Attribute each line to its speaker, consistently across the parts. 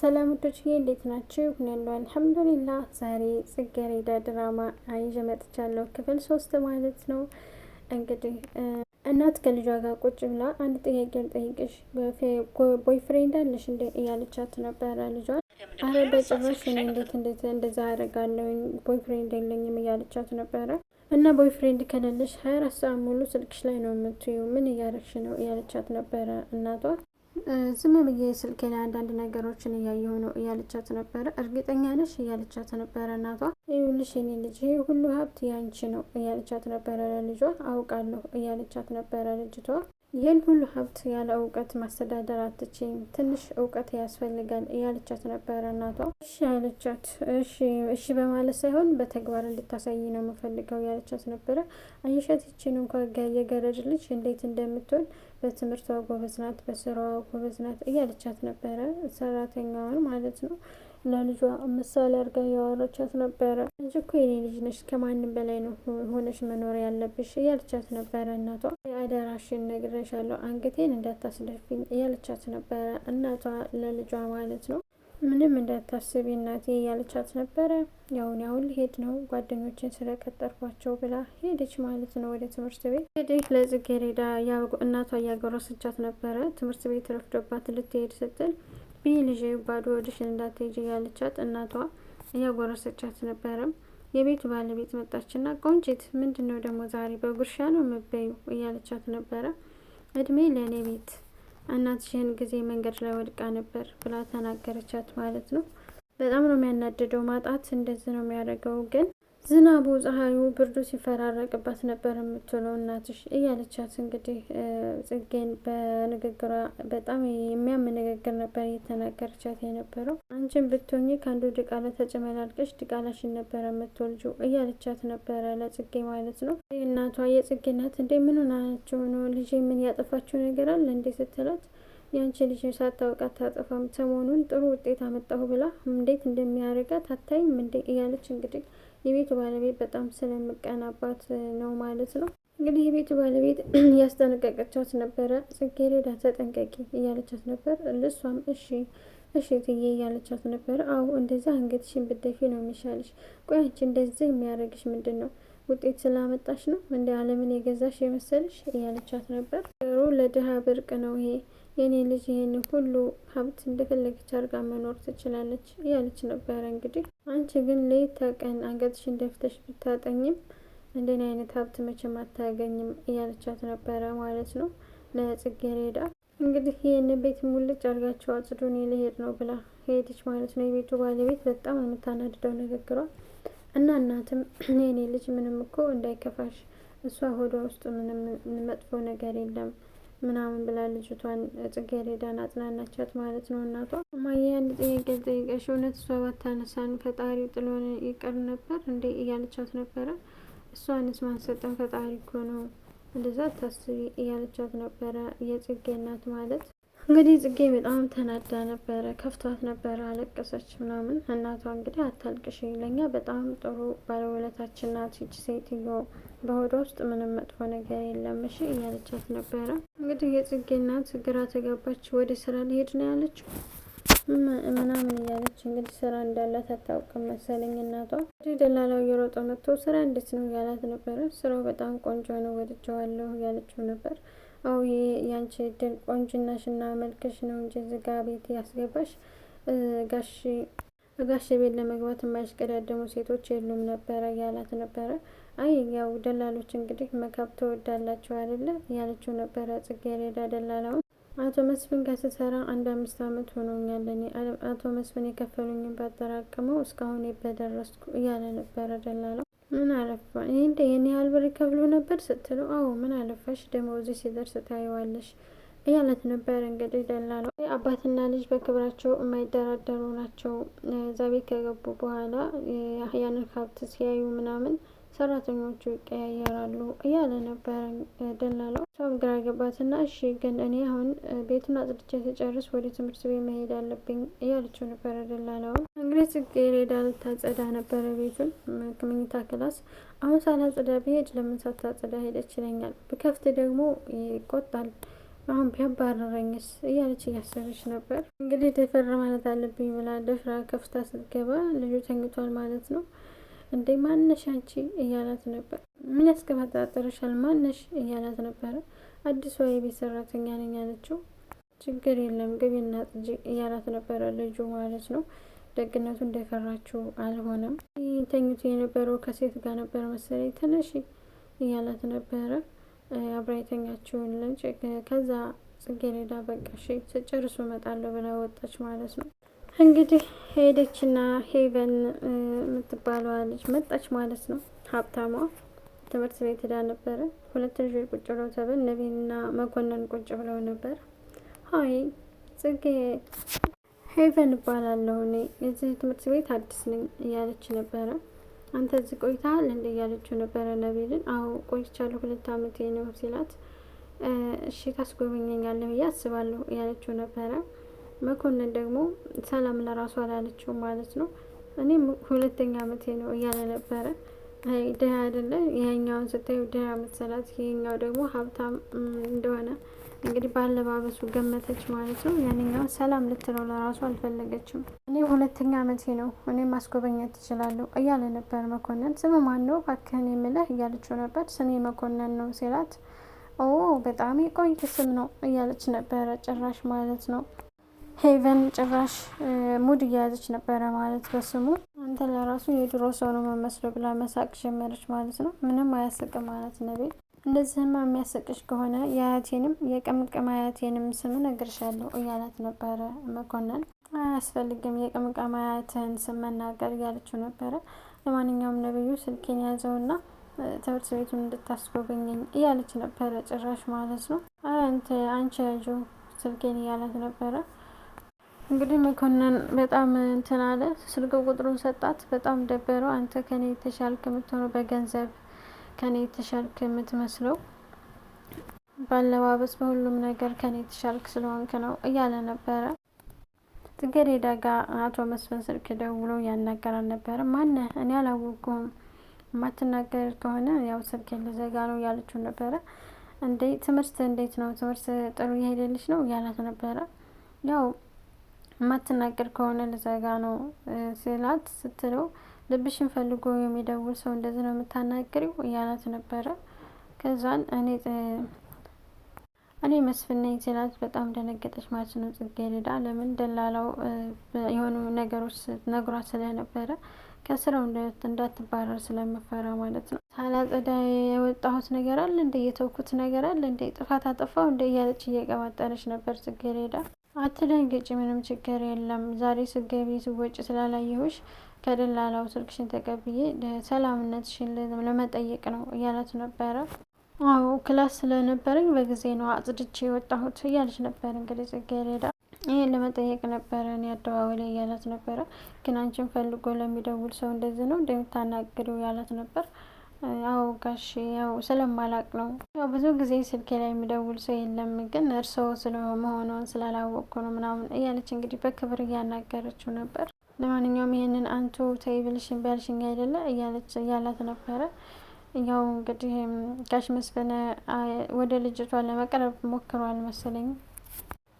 Speaker 1: ሰላም ውዶችዬ እንዴት ናችሁ? ያለው አልሐምዱሊላህ። ዛሬ ጽጌረዳ ድራማ ይዤ መጥቻለሁ። ክፍል 3 ማለት ነው። እንግዲህ እናት ከልጇ ጋር ቁጭ ብላ አንድ ጥያቄ ልጠይቅሽ፣ ቦይፍሬንድ አለሽ እንዴ እያለቻት ነበረ ልጇን። አረ በጭራሽ እኔ እንዴት እንደዛ አደርጋለሁኝ ቦይፍሬንድ የለኝም እያለቻት ነበረ። እና ቦይፍሬንድ ከሌለሽ 24 ሰዓት ሙሉ ስልክሽ ላይ ነው የምትይው፣ ምን እያደረግሽ ነው እያለቻት ነበረ እናቷ። ዝም ብዬ ስልኬ ላይ አንዳንድ ነገሮችን እያየሁ ነው እያለቻት ነበረ። እርግጠኛ ነሽ እያለቻት ነበረ እናቷ። ይኸውልሽ የኔ ልጅ ይሄ ሁሉ ሀብት ያንቺ ነው እያለቻት ነበረ ለልጇ። አውቃለሁ እያለቻት ነበረ ልጅቷ። ይህን ሁሉ ሀብት ያለ እውቀት ማስተዳደር አትችይም፣ ትንሽ እውቀት ያስፈልጋል እያለቻት ነበረ እናቷ። እሺ ያለቻት። እሺ በማለት ሳይሆን በተግባር እንድታሳይ ነው የምፈልገው እያለቻት ነበረ። አየሻት ይችን እንኳ የገረድ ልጅ እንዴት እንደምትሆን በትምህርቷ ጎበዝ ናት፣ በስራዋ ጎበዝ ናት እያለቻት ነበረ። ሰራተኛዋን ማለት ነው ለልጇ ምሳሌ አድርጋ እያወራቻት ነበረ። እንጂ እኮ የኔ ልጅ ነሽ፣ ከማንም በላይ ነው ሆነሽ መኖር ያለብሽ እያለቻት ነበረ እናቷ። አደራሽን ነግሬሻለሁ፣ አንገቴን እንዳታስደፊኝ እያለቻት ነበረ እናቷ ለልጇ ማለት ነው። ምንም እንዳታስቢ እናቴ እያለቻት ነበረ። ያውን ልሄድ ነው ጓደኞችን ስለቀጠርኳቸው ብላ ሄደች ማለት ነው ወደ ትምህርት ቤት። ሄደች ለጽጌረዳ እናቷ እያጎረሰቻት ነበረ። ትምህርት ቤት ረፍዶባት ልትሄድ ስትል ቢ ልጄ ባዶ ወድሽን እንዳትሄጂ እያለቻት እናቷ እያጎረሰቻት ነበረ። የቤቱ ባለቤት መጣችና ቆንጂት ምንድን ነው ደግሞ ዛሬ በጉርሻ ነው የምትበዩ እያለቻት ነበረ። እድሜ ለእኔ ቤት እናትሽን ጊዜ መንገድ ላይ ወድቃ ነበር ብላ ተናገረቻት ማለት ነው። በጣም ነው የሚያናድደው፣ ማጣት እንደዚህ ነው የሚያደርገው። ግን ዝናቡ፣ ፀሐዩ፣ ብርዱ ሲፈራረቅባት ነበር የምትውለው እናትሽ እያለቻት እንግዲህ ጽጌን በንግግሯ በጣም የሚያም ንግግር ነበር እየተናገረቻት የነበረው። አንቺን ብትሆኚ ከአንዱ ድቃላ ተጨመላልቀሽ ድቃላሽን ነበረ የምትወልጂው እያለቻት ነበረ ለጽጌ ማለት ነው። እናቷ የጽጌ ናት እንዴ ምን ሆናችሁ ነው ልጄ ምን ያጠፋችሁ ነገር አለ እንዴ ስትላት፣ ያንቺ ልጅ ሳታውቃት ታጠፋም፣ ሰሞኑን ጥሩ ውጤት አመጣሁ ብላ እንዴት እንደሚያደርጋት አታይም እንዴ እያለች እንግዲህ የቤቱ ባለቤት በጣም ስለምቀናባት ነው ማለት ነው። እንግዲህ የቤቱ ባለቤት ያስጠነቀቀቻት ነበረ። ጽጌረዳ ተጠንቀቂ እያለቻት ነበር። ልሷም እሺ ትዬ እያለቻት ነበረ። አዎ እንደዛ አንገትሽን ብትደፊ ነው የሚሻልሽ። ቆይ አንቺ እንደዚህ የሚያደርግሽ ምንድን ነው? ውጤት ስላመጣሽ ነው እንደ ዓለምን የገዛሽ የመሰልሽ እያለቻት ነበር። ሩ ለድሃ ብርቅ ነው ይሄ። የኔ ልጅ ይህን ሁሉ ሀብት እንደፈለገች አድርጋ መኖር ትችላለች እያለች ነበረ። እንግዲህ አንቺ ግን ሌት ተቀን አንገትሽን ደፍተሽ ብታጠኝም እንደኔ አይነት ሀብት መቼም አታገኝም እያለቻት ነበረ ማለት ነው ለጽጌረዳ። እንግዲህ ይህን ቤት ሙልጭ አድርጋቸው አጽዱ፣ እኔ ልሄድ ነው ብላ ሄደች ማለት ነው። የቤቱ ባለቤት በጣም የምታናድደው ንግግሯ እና እናትም የኔ ልጅ ምንም እኮ እንዳይከፋሽ፣ እሷ ሆዷ ውስጥ ምንም መጥፎ ነገር የለም ምናምን ብላ ልጅቷን ጽጌረዳን አጽናናቻት ማለት ነው። እናቷ እማዬ አንድ ጥያቄ ጠይቀሽ፣ እውነት እሷ ባታነሳን ፈጣሪ ጥሎን ይቀር ነበር እንዴ እያለቻት ነበረ። እሷንስ ማንሰጠን ፈጣሪ እኮ ነው፣ እንደዛ ታስቢ እያለቻት ነበረ የጽጌ እናት ማለት። እንግዲህ ጽጌ በጣም ተናዳ ነበረ፣ ከፍቷት ነበረ፣ አለቀሰች ምናምን። እናቷ እንግዲህ አታልቅሽ፣ ለኛ በጣም ጥሩ ባለውለታችን ናት ይቺ ሴትዮ፣ በሆዷ ውስጥ ምንም መጥፎ ነገር የለም እሺ እያለቻት ነበረ። እንግዲህ የጽጌ እናት ግራ ተጋባች። ወደ ስራ ሊሄድ ነው ያለችው ምናምን እያለች እንግዲህ ስራ እንዳላት አታውቅም መሰለኝ እናቷ። እንግዲህ ደላላው እየሮጠ መጥቶ ስራ እንዴት ነው እያላት ነበረ። ስራው በጣም ቆንጆ ነው ወድጀዋለሁ እያለችው ነበር። አው ያንቺ ድል ቆንጅናሽና መልክሽ ነው እንጂ ዝጋ ቤት ያስገባሽ ጋሽ ቤት ለመግባት የማይሽቀዳደሙ ሴቶች የሉም ነበረ ያላት ነበረ። አይ ያው ደላሎች እንግዲህ መካብ ተወዳላቸው አይደለ ያለችው ነበረ ጽጌረዳ ደላላውን። አቶ መስፍን ጋር ስሰራ 5 አመት ሆኖኛል። እኔ አቶ መስፍን የከፈሉኝን ባጠራቅመው እስካሁን በደረስኩ እያለ ነበረ ደላላው። ምን አለፋ እንዴ የኔ ያህል ብር ይከፍሉ ነበር ስትለው፣ አዎ ምን አለፋሽ ደሞዝ ሲደርስ ታይዋለሽ እያለት ነበር። እንግዲህ ደላላው አባትና ልጅ በክብራቸው የማይደራደሩ ናቸው። እዛ ቤት ከገቡ በኋላ ያንን ሀብት ሲያዩ ምናምን ሰራተኞቹ ይቀያየራሉ እያለ ነበረ ደላላው። እሷም ግራ ገባትና እሺ ግን እኔ አሁን ቤቱን አጽድቼ ስጨርስ ወደ ትምህርት ቤት መሄድ አለብኝ እያለችው ነበረ ደላላው። እንግዲህ ጽጌረዳ ልታጸዳ ነበረ ቤቱን መኝታ ክላስ። አሁን ሳላጸዳ ብሄድ ለምን ሳታጸዳ ሄደች ይለኛል፣ ብከፍት ደግሞ ይቆጣል አሁን ቢያባረረኝስ እያለች እያሰበች ነበር። እንግዲህ ደፈር ማለት አለብኝ ብላ ደፍራ ከፍታ ስትገባ ልጁ ተኝቷል ማለት ነው። እንዴ ማነሽ አንቺ እያላት ነበር። ምን ያስቀባጣጠርሻል ማነሽ እያላት ነበረ። አዲሷ የቤት ሰራተኛ ነኝ አለችው። ችግር የለም ግቢና ጽጂ እያላት ነበረ ልጁ ማለት ነው። ደግነቱ እንደፈራችው አልሆነም። ተኝቶ የነበረው ከሴት ጋር ነበረ መሰለኝ። ተነሺ እያላት ነበረ አብራ የተኛችውን ልጅ። ከዛ ጽጌረዳ በቃ እሺ ስጨርሱ እመጣለሁ ብላ ወጣች ማለት ነው። እንግዲህ ሄደችና ሄቨን የምትባለዋ ልጅ መጣች ማለት ነው። ሀብታሟ ትምህርት ቤት ሄዳ ነበረ። ሁለት ልጆች ቁጭ ብለው ተብል ነቢልና መኮንን ቁጭ ብለው ነበር። ሀይ ጽጌ ሄቨን እባላለሁ እኔ የዚህ ትምህርት ቤት አዲስ ነኝ እያለች ነበረ። አንተ እዚህ ቆይተሃል እንደ እያለችው ነበረ ነቢልን። አዎ ቆይቻለሁ 2 አመቴ ነው ሲላት፣ እሺ ታስጎበኘኛለህ ብዬ አስባለሁ እያለችው ነበረ። መኮንን ደግሞ ሰላም ለራሱ አላለችው ማለት ነው። እኔም 2ኛ አመቴ ነው እያለ ነበረ። ድሀ አይደለ ይሄኛውን ስታዩ ድሀ መሰላት፣ ይሄኛው ደግሞ ሀብታም እንደሆነ እንግዲህ ባለባበሱ ገመተች ማለት ነው። ያንኛው ሰላም ልትለው ለራሱ አልፈለገችም። እኔ 2ኛ አመቴ ነው እኔም ማስጎበኘት ትችላለሁ እያለ ነበር መኮንን። ስም ማን ነው እባክህን የምልህ እያለችው ነበር። ስሜ መኮንን ነው ሲላት፣ ኦ በጣም የቆየ ስም ነው እያለች ነበረ ጭራሽ ማለት ነው። ሄቨን ጭራሽ ሙድ እያያዘች ነበረ ማለት በስሙ። አንተ ለራሱ የድሮ ሰው ነው መመስለው ብላ መሳቅ ጀመረች ማለት ነው። ምንም አያስቅም ማለት ነቤል። እንደዚህማ የሚያሰቅሽ ከሆነ የአያቴንም የቅምቅም አያቴንም ስም እነግርሻለሁ እያላት ነበረ መኮንን። አያስፈልግም የቅምቅም አያትህን ስም መናገር እያለችው ነበረ። ለማንኛውም ነብዩ ስልኬን ያዘውና ትምህርት ቤቱን እንድታስጎበኘኝ እያለች ነበረ ጭራሽ ማለት ነው። አንቺ ያዥው ስልኬን እያላት ነበረ። እንግዲህ መኮንን በጣም እንትን አለ። ስልክ ቁጥሩን ሰጣት። በጣም ደበረው። አንተ ከኔ የተሻልክ የምትሆነው በገንዘብ ከኔ የተሻልክ የምትመስለው ባለባበስ በሁሉም ነገር ከኔ የተሻልክ ስለሆንክ ነው እያለ ነበረ። ጽጌረዳ ጋ አቶ መስፍን ስልክ ደውሎ ያናገራል ነበረ። ማነህ? እኔ አላወቅኩም። የማትናገር ከሆነ ያው ስልክ ልዘጋ ነው እያለችው ነበረ። እንዴ ትምህርት እንዴት ነው? ትምህርት ጥሩ እየሄደልሽ ነው እያላት ነበረ። ያው የማትናገር ከሆነ ልዘጋ ነው ስላት ስትለው ልብሽን ፈልጎ የሚደውል ሰው እንደዚህ ነው የምታናግሪው እያላት ነበረ። ከዛን እኔ መስፍን ነኝ ሲላት በጣም ደነገጠች ማለት ነው ጽጌረዳ። ለምን ደላላው የሆኑ ነገሮች ነግሯት ስለነበረ ከስራው እንዳትባረር ስለምፈራ ማለት ነው። ሳላጸዳ የወጣሁት ነገር አለ እንደ የተውኩት ነገር አለ እንደ ጥፋት አጠፋው እንደ እያለች እየቀባጠረች ነበር ጽጌረዳ። አትደንግጪ፣ ምንም ችግር የለም። ዛሬ ስገቢ ስወጪ ስላላየሁሽ ከደላላው ስልክሽን ተቀብዬ ሰላምነትሽን ለመጠየቅ ነው እያላት ነበረ። አዎ ክላስ ስለነበረኝ በጊዜ ነው አጽድቼ የወጣሁት እያለች ነበር እንግዲህ ጽጌረዳ። ይሄን ለመጠየቅ ነበረ እኔ አደባባይ ላይ እያላት ነበረ። ግን አንቺን ፈልጎ ለሚደውል ሰው እንደዚህ ነው እንደምታናግሪው እያላት ነበር። አዎ ጋሽ ያው ስለማላቅ ነው። ያው ብዙ ጊዜ ስልኬ ላይ የሚደውል ሰው የለም፣ ግን እርስዎ ስለመሆኗን ስላላወቅኩ ነው ምናምን እያለች እንግዲህ በክብር እያናገረችው ነበር። ለማንኛውም ይሄንን አንቱ ተይ ብልሽኝ ቢያልሽኝ አይደለ እያላት ነበረ። ያው እንግዲህ ጋሽ መስፍን ወደ ልጅቷ ለመቅረብ ሞክሯል መሰለኝ።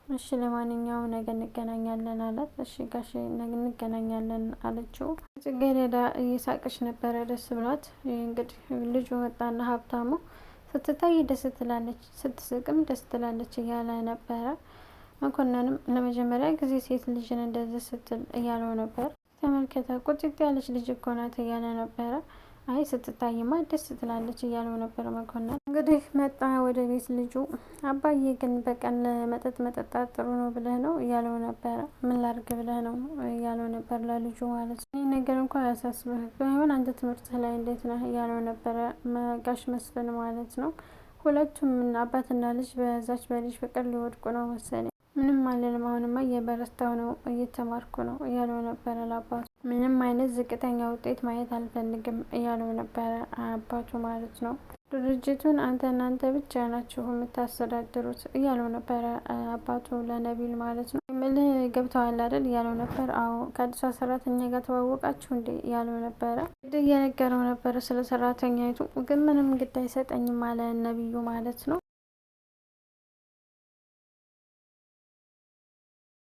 Speaker 1: እሺ ለማንኛውም ነገ እንገናኛለን አላት። እሺ ጋሽ ነገ እንገናኛለን አለችው። ጽጌረዳ እየሳቀች ነበረ ደስ ብሏት። እንግዲህ ልጁ መጣና ሀብታሙ ስትታይ ደስ ትላለች፣ ስትስቅም ደስ ትላለች እያለ ነበረ። መኮንንም ለመጀመሪያ ጊዜ ሴት ልጅን እንደዚህ ስትል እያለው ነበር። ተመልከታ ቁጭት ያለች ልጅ እኮ ናት እያለ ነበረ። አይ ስትታይማ ደስ ትላለች እያለው ነበር መኮንን። እንግዲህ መጣ ወደ ቤት ልጁ። አባዬ ግን በቀን መጠጥ መጠጣት ጥሩ ነው ብለህ ነው እያለው ነበረ። ምን ላድርግ ብለህ ነው እያለው ነበር ለልጁ ማለት ነው። ይህ ነገር እንኳን ያሳስብህ ቢሆን አንተ ትምህርት ላይ እንዴት ነህ እያለው ነበረ ጋሽ መስፍን ማለት ነው። ሁለቱም አባትና ልጅ በዛች በልጅ ፍቅር ሊወድቁ ነው መሰለኝ። ምንም አልልም አሁንማ እየበረታው ነው እየተማርኩ ነው እያለው ነበረ ለአባቱ። ምንም አይነት ዝቅተኛ ውጤት ማየት አልፈልግም እያለው ነበረ አባቱ ማለት ነው። ድርጅቱን እናንተ ብቻ ናችሁ የምታስተዳድሩት እያለው ነበረ አባቱ ለነቢል ማለት ነው። ምልህ ገብተዋል አይደል እያለው ነበር። አዎ ከአዲሷ ሰራተኛ ጋር ተዋወቃችሁ እንዴ እያለው ነበረ። እንግዲህ እየነገረው ነበረ ስለ ሰራተኛይቱ። ግን ምንም ግድ አይሰጠኝም አለ ነቢዩ ማለት ነው።